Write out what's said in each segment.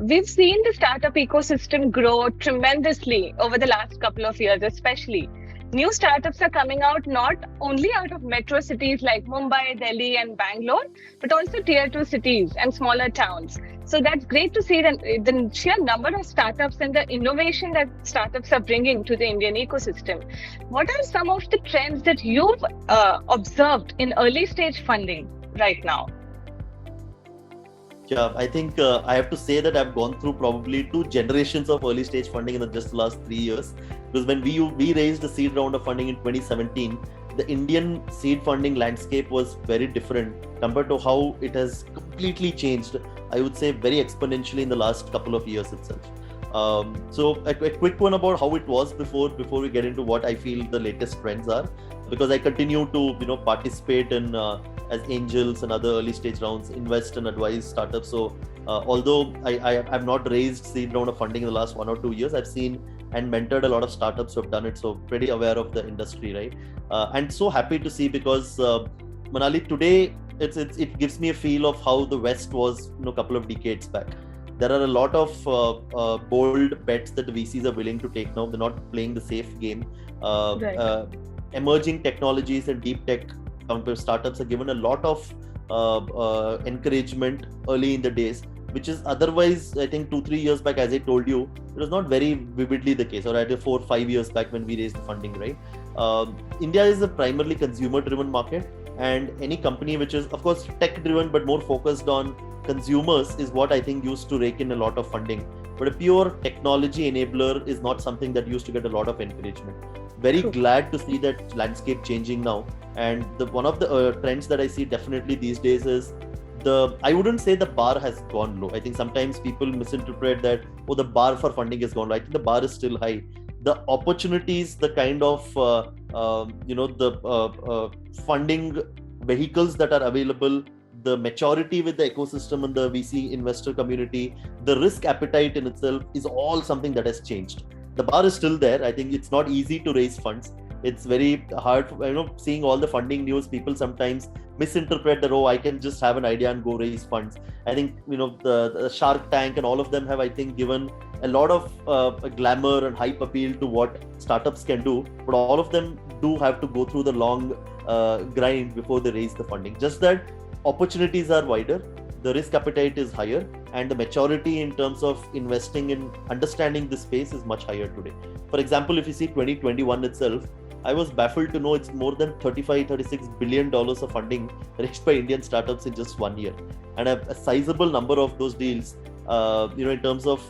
we've seen the startup ecosystem grow tremendously over the last couple of years, especially. New startups are coming out not only out of metro cities like Mumbai, Delhi, and Bangalore, but also tier 2 cities and smaller towns. So that's great to see that the sheer number of startups and the innovation that startups are bringing to the Indian ecosystem. What are some of the trends that you've observed in early stage funding right now? Yeah, I think I have to say that I've gone through probably 2 generations of early stage funding in just the last 3 years. Because when we raised the seed round of funding in 2017, the Indian seed funding landscape was very different compared to how it has completely changed. I would say very exponentially in the last couple of years itself. So a quick one about how it was before we get into what I feel the latest trends are, because I continue to participate in as angels and other early stage rounds, invest and advise startups. So although I've not raised seed round of funding in the last 1 or 2 years, I've seen and mentored a lot of startups who have done it. So pretty aware of the industry, right? And so happy to see, because Manali, today it gives me a feel of how the West was a couple of decades back. There are a lot of bold bets that the VCs are willing to take now. They're not playing the safe game. Right. Emerging technologies and deep tech startups are given a lot of encouragement early in the days, which is otherwise, I think 2-3 years back, as I told you, it was not very vividly the case, or either 4 or 5 years back when we raised the funding, right? India is a primarily consumer driven market, and any company which is of course tech driven but more focused on consumers is what I think used to rake in a lot of funding. But a pure technology enabler is not something that used to get a lot of encouragement. Very True. glad to see that landscape changing now. And one of the trends that I see definitely these days is I wouldn't say the bar has gone low. I think sometimes people misinterpret that, the bar for funding has gone low. I think the bar is still high. The opportunities, the kind of funding vehicles that are available, the maturity with the ecosystem and the VC investor community, the risk appetite in itself is all something that has changed. The bar is still there. I think it's not easy to raise funds. It's very hard, seeing all the funding news, people sometimes misinterpret that, I can just have an idea and go raise funds. I think, the Shark Tank and all of them have, I think, given a lot of glamour and hype appeal to what startups can do, but all of them do have to go through the long grind before they raise the funding. Just that opportunities are wider, the risk appetite is higher, and the maturity in terms of investing in understanding this space is much higher today. For example, if you see 2021 itself, I was baffled to know it's more than $36 billion of funding raised by Indian startups in just 1 year, and a sizable number of those deals, in terms of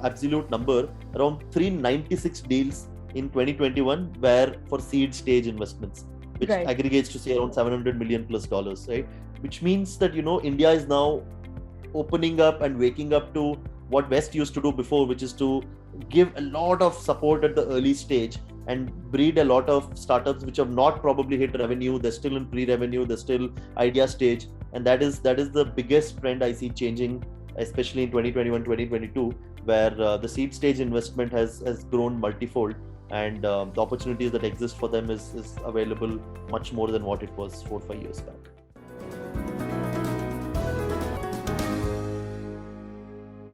absolute number, around 396 deals in 2021 were for seed stage investments, which Right. aggregates to say around $700 million plus, right? Which means that India is now opening up and waking up to what West used to do before, which is to give a lot of support at the early stage and breed a lot of startups which have not probably hit revenue. They're still in pre-revenue, they're still idea stage, and that is the biggest trend I see changing, especially in 2021, 2022, where the seed stage investment has grown multifold, and the opportunities that exist for them is available much more than what it was 4 or 5 years back.